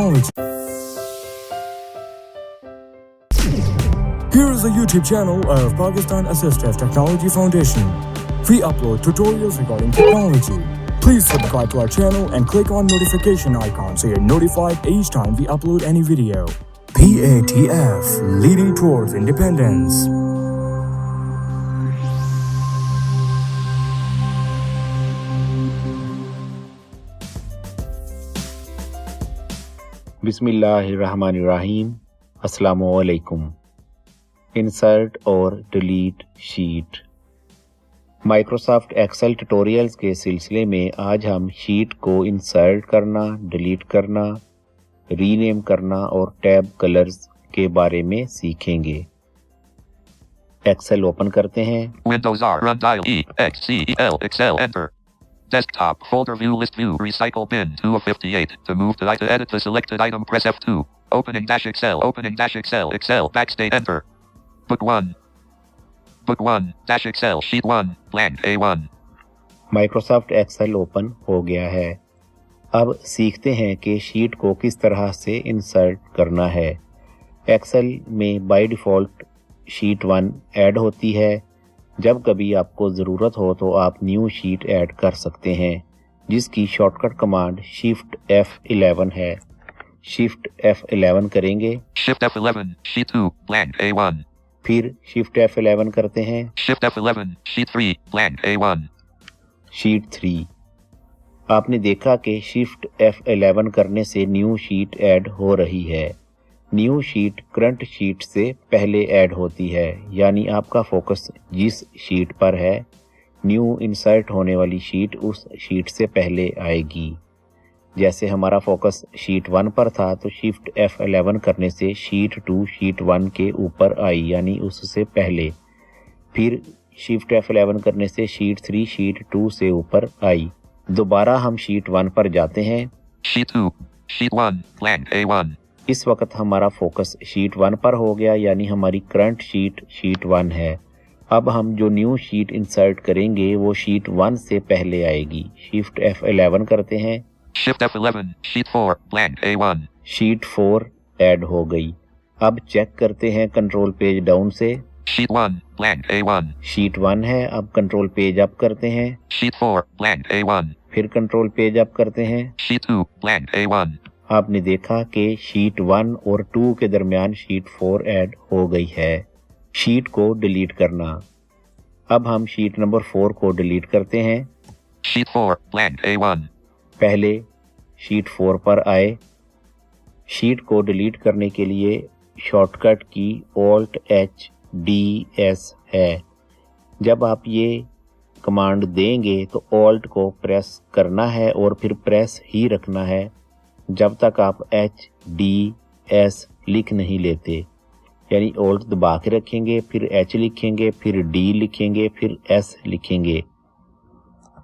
technology. Here is the YouTube channel of Pakistan Assistive Technology Foundation. We upload tutorials regarding technology. Please subscribe to our channel and click on notification icon so you're notified each time we upload any video. PATF, leading towards independence. बिस्मिल्लाहिर्रहमानिर्रहीम। अस्सलामुअलैकुम। Insert और delete sheet. Microsoft Excel tutorials के सिलसिले में आज हम sheet को insert करना, डिलीट करना, रीनेम करना और टैब कलर्स के बारे में सीखेंगे। एक्सेल ओपन करते हैं। Windows R run dial EXCEL Excel enter. Desktop folder view list view recycle bin 2 of 58. To move to edit the selected item press F2. Opening dash Excel Excel backstage enter. Book 1 dash Excel sheet 1 blank A1. Microsoft Excel open हो गया है। अब सीखते हैं कि sheet को किस तरह से इंसर्ट करना है। एक्सेल में बाय डिफ़ॉल्ट शीट 1 ऐड होती है। जब कभी आपको ज़रूरत हो तो आप न्यू शीट ऐड कर सकते हैं, जिसकी शॉर्टकट कमांड शिफ्ट F11 है। शिफ्ट F11 करेंगे। Shift F11 sheet 2 blank A1. फिर शिफ्ट F11 करते हैं। Shift F11 sheet 3 blank A1. Sheet 3। आपने देखा कि शिफ्ट F11 करने से न्यू शीट ऐड हो रही है। न्यू शीट करंट शीट से पहले ऐड होती है, यानी आपका फोकस जिस शीट पर है, न्यू इंसर्ट होने वाली शीट उस शीट से पहले आएगी। जैसे हमारा फोकस शीट 1 पर था तो शिफ्ट F11 करने से शीट 2 शीट 1 के ऊपर आई, यानी उससे पहले। फिर शिफ्ट F11 करने से शीट 3 शीट 2 से ऊपर आई। दोबारा हम शीट 1 पर जाते हैं। Sheet 2 sheet 1 blank A1. इस वक्त हमारा फोकस शीट 1 पर हो गया, यानी हमारी करंट शीट शीट 1 है। अब हम जो न्यू शीट इंसर्ट करेंगे वो शीट 1 से पहले आएगी। शिफ्ट F11 करते हैं। Shift F11 sheet 4 blank A1. Sheet 4 add हो गई। अब चेक करते हैं कंट्रोल पेज डाउन से। Sheet 1 blank A1. शीट 1 है। अब कंट्रोल पेज अप करते हैं। Sheet 4 blank A1. फिर कंट्रोल पेज अप करते हैं। Sheet 2 blank A1. आपने देखा कि शीट 1 और 2 के दरमियान शीट 4 ऐड हो गई है। शीट को डिलीट करना। अब हम शीट नंबर 4 को डिलीट करते हैं। Sheet 4 blank A1. पहले शीट 4 पर आए। शीट को डिलीट करने के लिए शॉर्टकट की Alt+H+DS है। जब आप ये कमांड देंगे तो Alt को प्रेस करना है और फिर प्रेस ही रखना है जब तक आप H+D+S लिख नहीं लेते। यानी Alt दबा के रखेंगे, फिर H लिखेंगे, फिर D लिखेंगे, फिर S लिखेंगे।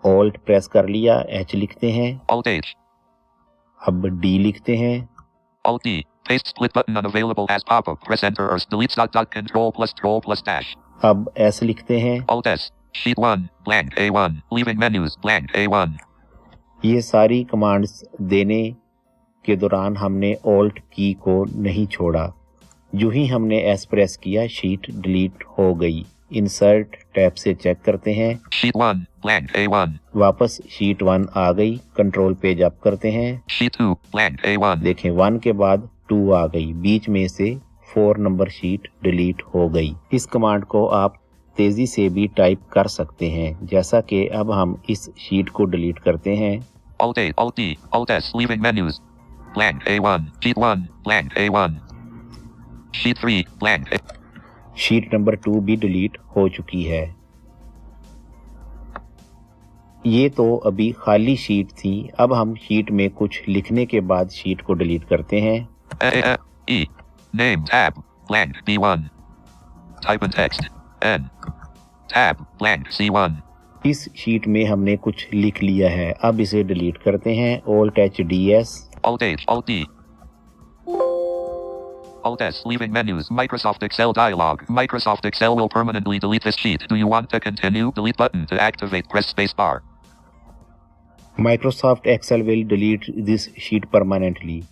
Alt प्रेस कर लिया, H लिखते हैं। Alt H. अब D लिखते हैं। Alt D. Paste split button unavailable as pop-up. Press enter or delete control plus dash. अब S लिखते हैं। Alt S. Sheet 1 blank A1. Leaving menus blank A1. ये सारी कमांड्स देने के दौरान हमने Alt की को नहीं छोड़ा। जो ही हमने S प्रेस किया शीट डिलीट हो गई। इंसर्ट टैब से चेक करते हैं। Sheet 1 blank A1. वापस शीट 1 आ गई। कंट्रोल पेज अप करते हैं। Sheet 2 blank A1. देखें 1 के बाद 2 आ गई। बीच में से 4 नंबर शीट डिलीट हो गई। इस कमांड को आप तेजी से भी टाइप कर सकते हैं, जैसा कि अब हम इस शीट को डिलीट करते हैं। Alt A, Alt D, Alt S, leaving menus. Blank A1, Sheet 1, blank A1. Sheet 3, blank A. Sheet number 2 भी डिलीट हो चुकी है। ये तो अभी खाली शीट थी। अब हम शीट में कुछ लिखने के बाद शीट को डिलीट करते हैं। E, name tab, blank B1. Type in text, N. Tab, blank C1. इस शीट में हमने कुछ लिख लिया है। अब इसे डिलीट करते हैं। Alt+H+DS. Alt H, Alt D. Alt S, leaving menus. Microsoft Excel dialog. Microsoft Excel will permanently delete this sheet. Do you want to continue? Delete button to activate. Press space bar. Microsoft Excel will delete this sheet permanently.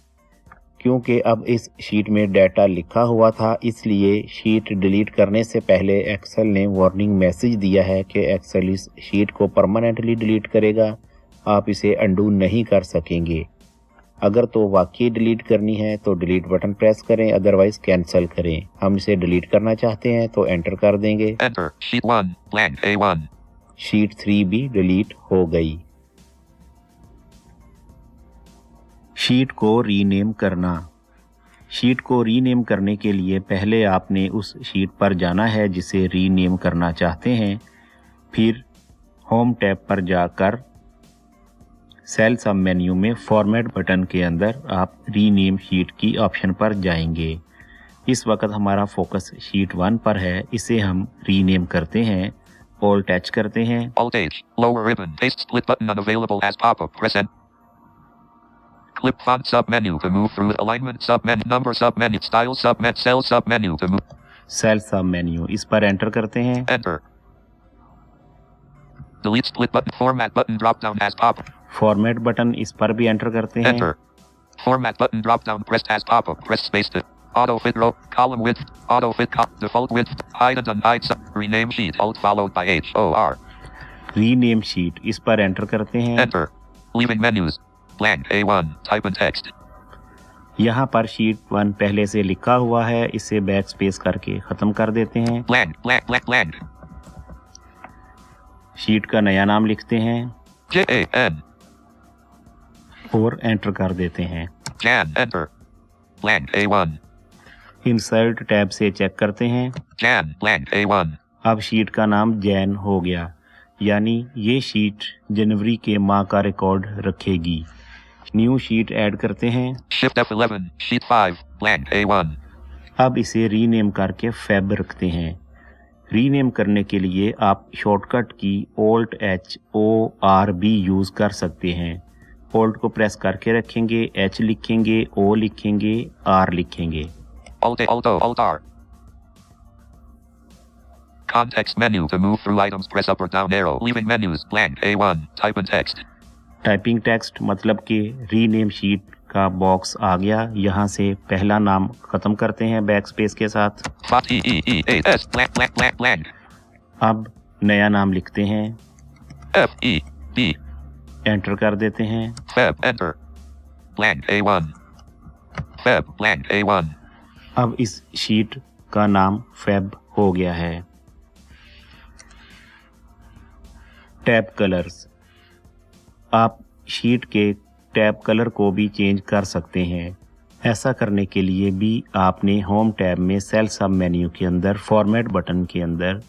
क्योंकि अब इस sheet में data लिखा हुआ था, इसलिए sheet delete करने से पहले एक्सेल ने वार्निंग मैसेज दिया है कि एक्सेल इस शीट को परमानेंटली डिलीट करेगा। आप इसे अंडू नहीं कर सकेंगे। अगर तो वाकई डिलीट करनी है तो डिलीट बटन प्रेस करें, अदरवाइज कैंसिल करें। हम इसे डिलीट करना चाहते हैं तो एंटर कर देंगे। Enter. Sheet 1. Blank A1. Sheet 3 भी डिलीट हो गई। शीट को रीनेम करना। शीट को रीनेम करने के लिए पहले आपने उस शीट पर जाना है जिसे रीनेम करना चाहते हैं। फिर होम टैब पर जाकर सेल सब मेन्यू में फॉर्मेट बटन के अंदर आप रीनेम शीट की ऑप्शन पर जाएंगे। इस वक्त हमारा फोकस शीट 1 पर है, इसे हम रीनेम करते हैं। ऑल्ट टच करते हैं। Alt H. Lower ribbon. Paste split button unavailable as pop-up. Press Enter. Clip font sub-menu to move through alignment sub-menu. Number sub-menu. Style sub-menu. Cell sub-menu to move. Cell submenu, इस पर enter करते हैं। Enter. Delete split button. Format button drop down as pop-up. Format button, इस पर भी enter करते हैं। Enter. Format button drop down pressed as pop-up. Press space to auto fit row. Column width. Auto fit default width. Hide and unhide sub. Rename sheet. Alt followed by HOR. Rename sheet, इस पर enter करते हैं। Enter. Leaving menus. Blank A1. Type in text. यहाँ पर sheet 1 पहले से लिखा हुआ है, इसे बैक स्पेस करके खत्म कर देते हैं। Blank. Blank. Blank. Blank. Sheet का नया नाम लिखते हैं JAN. और एंटर कर देते हैं। Jan. Enter. Blank A1. Insert tab से चेक करते हैं। Jan. Blank A1. अब शीट का नाम जैन हो गया, यानी ये शीट जनवरी के माह का रिकॉर्ड रखेगी। न्यू शीट ऐड करते हैं। Shift F11. Sheet 5. Blank A1. अब इसे रीनेम करके फेब रखते हैं। रीनेम करने के लिए आप शॉर्टकट की Alt H O R B use कर सकते हैं। Alt को प्रेस करके रखेंगे, H लिखेंगे, O लिखेंगे, R लिखेंगे। Alt A. Alt O. Alt R. Context menu to move through items. Press up or down arrow. Leaving menus. Blank A1. Type in text. Typing text मतलब कि rename sheet का box आ गया। यहाँ से पहला नाम खत्म करते हैं बैक स्पेस के साथ। Font EEEAS. Blank. Blank. Blank. Blank. अब नया नाम लिखते हैं, FEB. एंटर कर देते हैं। Feb. Enter. Blank A1. Feb. Blank A1. अब इस शीट का नाम फेब हो गया है। टैब कलर्स, आप शीट के टैब कलर को भी चेंज कर सकते हैं। ऐसा करने के लिए भी आपने होम टैब में सेल सब मेन्यू के अंदर फॉर्मेट बटन के अंदर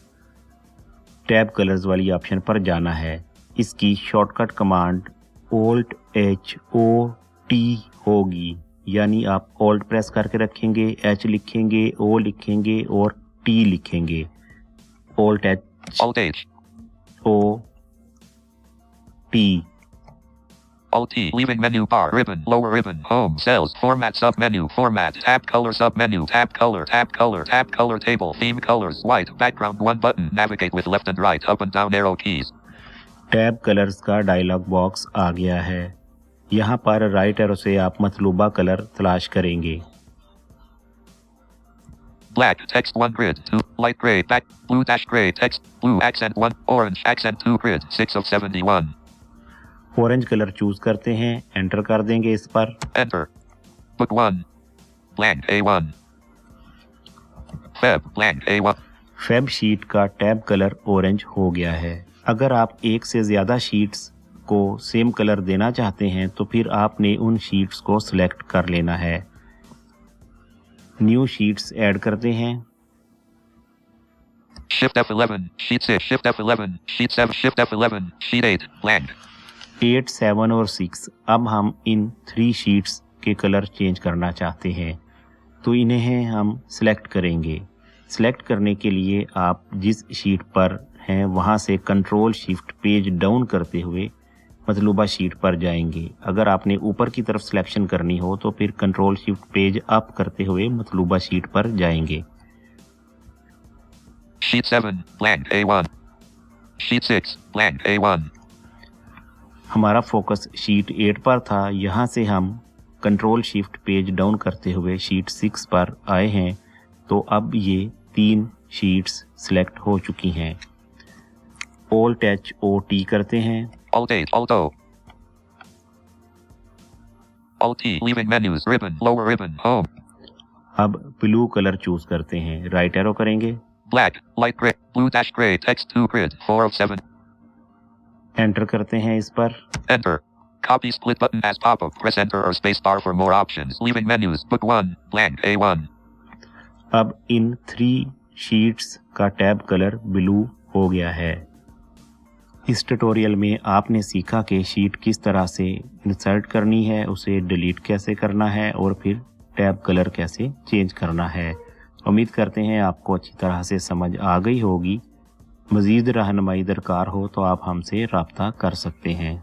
टैब कलर्स वाली ऑप्शन पर जाना है। इसकी shortcut command Alt H O T होगी, यानी आप Alt प्रेस करके रखेंगे, H लिखेंगे, O लिखेंगे और T लिखेंगे। Alt H Alt H. O T। Alt T. Leaving menu bar. Ribbon. Lower ribbon. Home. Cells. Format sub menu. Format. Tab color sub menu. Tab color. Tab color. Tab color table. Theme colors. White. Background 1 button. Navigate with left and right. Up and down arrow keys. Tab colours का dialogue box आ गया है। यहाँ पर right arrow से आप मतलूबा colour तलाश करेंगे। Black. Text 1 grid. 2. Light gray. Back. Blue dash gray. Text. Blue accent 1. Orange accent 2 grid. 6 of 71. Orange colour choose करते हैं, एंटर कर देंगे इस पर। Enter. Book 1. Blank A1. Feb. Blank A1. Feb sheet का टैब कलर ऑरेंज हो गया है। अगर आप एक से ज़्यादा शीट्स को सेम कलर देना चाहते हैं तो फिर आपने उन शीट्स को सिलेक्ट कर लेना है। न्यू शीट्स ऐड करते हैं। Shift F11. Sheet 6. Shift F11. Sheet 7. Shift F11. Sheet 8. Blank. 8, 7 और 6। अब हम इन 3 शीट्स के कलर चेंज करना चाहते हैं, तो इन्हें हम सिलेक्ट करेंगे। सिलेक्ट करने के लिए आप जिस शीट पर हैं वहां से कंट्रोल शिफ्ट पेज डाउन करते हुए मतलूबा शीट पर जाएंगे। अगर आपने ऊपर की तरफ सिलेक्शन करनी हो तो फिर कंट्रोल शिफ्ट पेज अप करते हुए मतलूबा शीट पर जाएंगे। Sheet 7. Blank A1. Sheet 6. Blank A1. हमारा फोकस शीट 8 पर था, यहाँ से हम कंट्रोल शिफ्ट पेज डाउन करते हुए शीट 6 पर आए हैं तो अब ये 3 शीट्स सिलेक्ट हो चुकी हैं। Alt H O T करते हैं। Alt 8, Alt O. Alt T, leaving menus, ribbon, lower ribbon, home. अब ब्लू कलर चूज करते हैं, राइट एरो करेंगे, Black, light gray, blue dash gray, text 2 grid, 4 of 7. Enter करते हैं इस पर। Enter. Copy split button as pop-up. Press enter or space bar for more options. Leaving menus. Book 1, blank, A1. अब इन 3 sheets का tab colour blue हो गया है। इस ट्यूटोरियल में आपने सीखा कि शीट किस तरह से इंसर्ट करनी है, उसे डिलीट कैसे करना है और फिर टैब कलर कैसे चेंज करना है। उम्मीद करते हैं आपको अच्छी तरह से समझ आ गई होगी। मज़ीद रहनुमाई दरकार हो तो आप हमसे रब्ता कर सकते हैं।